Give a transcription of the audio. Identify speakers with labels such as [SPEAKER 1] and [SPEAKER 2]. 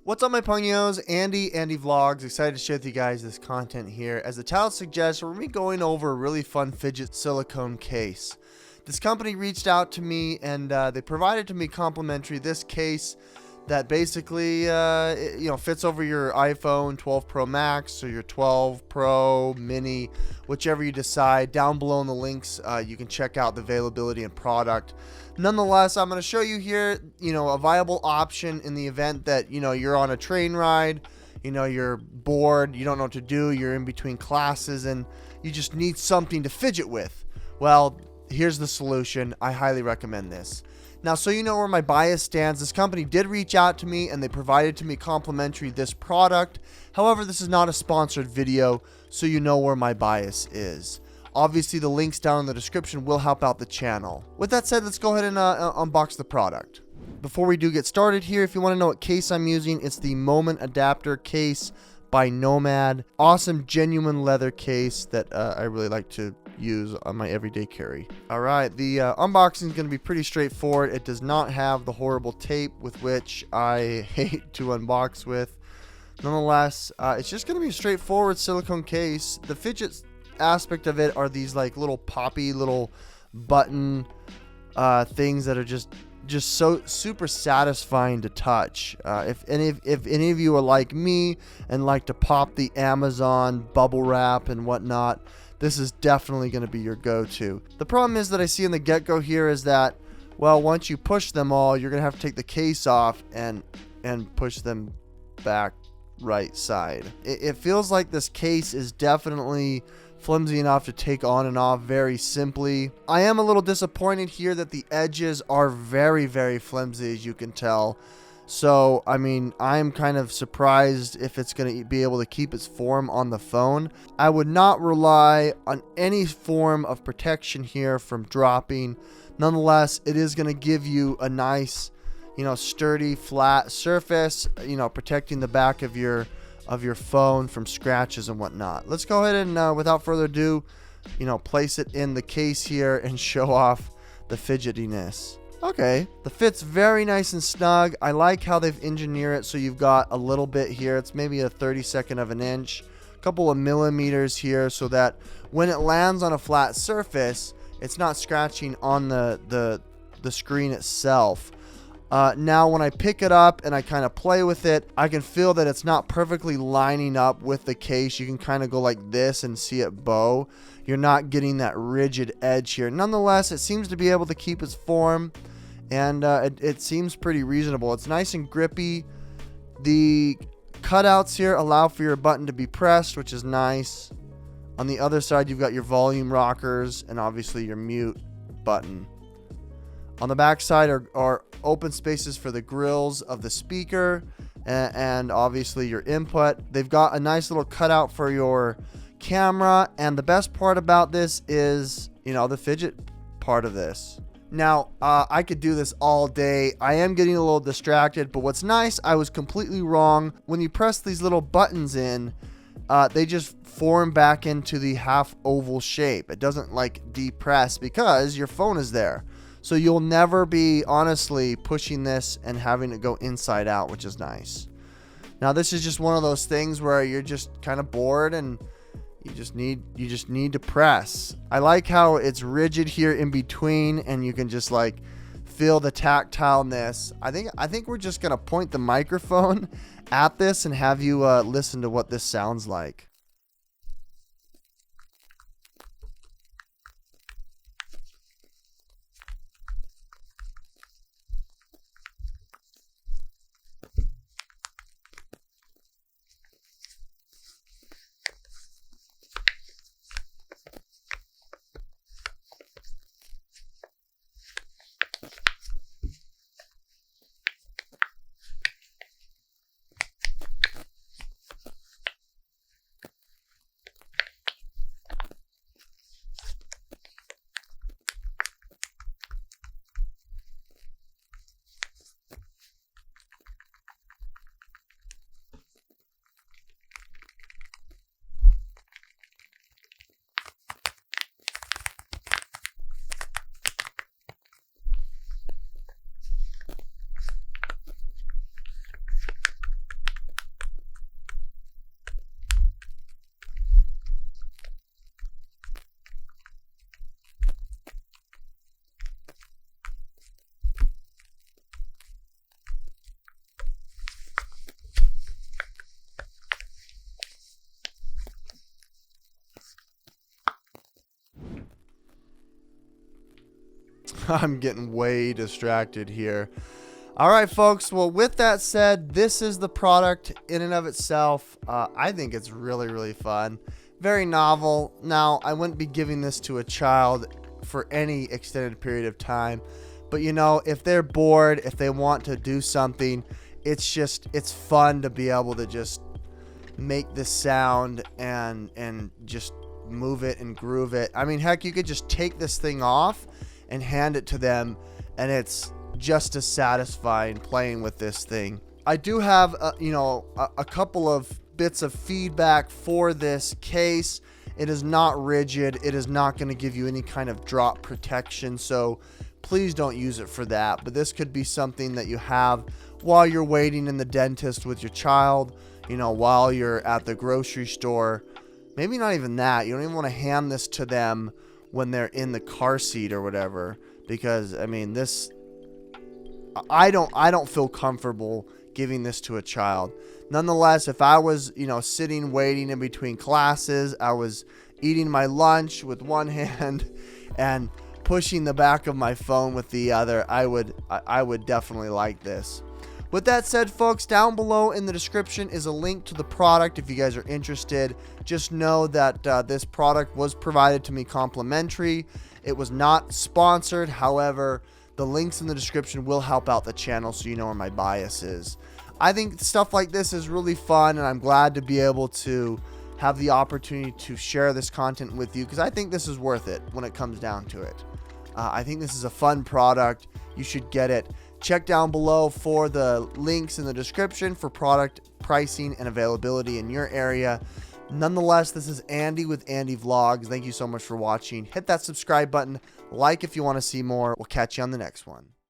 [SPEAKER 1] What's up, my pugnios? Andy Vlogs. Excited to share with you guys this content here. As the title suggests, we're going to be going over a really fun fidget silicone case. This company reached out to me and they provided to me complimentary this case that basically fits over your iPhone 12 Pro Max or your 12 Pro Mini, whichever you decide. Down below in the links, you can check out the availability and product. Nonetheless, I'm going to show you here, a viable option in the event that, you're on a train ride, you're bored, you don't know what to do, you're in between classes, and you just need something to fidget with. Well, here's the solution. I highly recommend this. Now, so you know where my bias stands, this company did reach out to me and they provided to me complimentary this product. However, this is not a sponsored video, so you know where my bias is. Obviously, the links down in the description will help out the channel. With that said, let's go ahead and unbox the product. Before we do get started here, if you want to know what case I'm using, it's the Moment Adapter case by Nomad. Awesome, genuine leather case that I really like to use on my everyday carry. All right, the unboxing is going to be pretty straightforward. It does not have the horrible tape with which I hate to unbox with. Nonetheless, it's just going to be a straightforward silicone case. The fidget aspect of it are these like little poppy little button things that are just so super satisfying to touch. If any of you are like me and like to pop the Amazon bubble wrap and whatnot, this is definitely going to be your go-to. The problem is that I see in the get-go here is that, well, once you push them all, you're going to have to take the case off and push them back right side. It feels like this case is definitely flimsy enough to take on and off very simply. I am a little disappointed here that the edges are very, very flimsy, as you can tell. So, I mean, I'm kind of surprised if it's going to be able to keep its form on the phone. I would not rely on any form of protection here from dropping. Nonetheless, it is going to give you a nice, sturdy, flat surface, protecting the back of your phone from scratches and whatnot. Let's go ahead and, without further ado, place it in the case here and show off the fidgetiness. Okay, the fit's very nice and snug. I like how they've engineered it so you've got a little bit here. It's maybe a 32nd of an inch, a couple of millimeters here, so that when it lands on a flat surface, it's not scratching on the screen itself. Now, when I pick it up and I kind of play with it, I can feel that it's not perfectly lining up with the case. You can kind of go like this and see it bow. You're not getting that rigid edge here. Nonetheless, it seems to be able to keep its form, and it seems pretty reasonable. It's nice and grippy. The cutouts here allow for your button to be pressed, which is nice. On the other side, you've got your volume rockers and obviously your mute button. On the back side are open spaces for the grills of the speaker and obviously your input. They've got a nice little cutout for your camera, and the best part about this is, the fidget part of this. Now, I could do this all day. I am getting a little distracted, but what's nice, I was completely wrong. When you press these little buttons in, they just form back into the half oval shape. It doesn't like depress because your phone is there. So you'll never be honestly pushing this and having it go inside out, which is nice. Now, this is just one of those things where you're just kind of bored and you just need to press. I like how it's rigid here in between and you can just like feel the tactileness. I think we're just going to point the microphone at this and have you listen to what this sounds like. I'm getting way distracted here. All right, folks. Well, with that said, this is the product in and of itself. I think it's really, really fun. Very novel. Now, I wouldn't be giving this to a child for any extended period of time. But, you know, if they're bored, if they want to do something, it's fun to be able to just make this sound and just move it and groove it. I mean, heck, you could just take this thing off and hand it to them, and it's just as satisfying playing with this thing. I do have a couple of bits of feedback for this case. It is not rigid. It is not going to give you any kind of drop protection, so please don't use it for that. But this could be something that you have while you're waiting in the dentist with your child, while you're at the grocery store. Maybe not even that. You don't even want to hand this to them when they're in the car seat or whatever, because I mean, I don't feel comfortable giving this to a child. Nonetheless, if I was, sitting waiting in between classes, I was eating my lunch with one hand and pushing the back of my phone with the other, I would definitely like this. With that said, folks, down below in the description is a link to the product if you guys are interested. Just know that this product was provided to me complimentary. It was not sponsored. However, the links in the description will help out the channel so you know where my bias is. I think stuff like this is really fun, and I'm glad to be able to have the opportunity to share this content with you, because I think this is worth it when it comes down to it. I think this is a fun product. You should get it. Check down below for the links in the description for product pricing and availability in your area. Nonetheless, this is Andy with Andy Vlogs. Thank you so much for watching. Hit that subscribe button. Like if you want to see more. We'll catch you on the next one.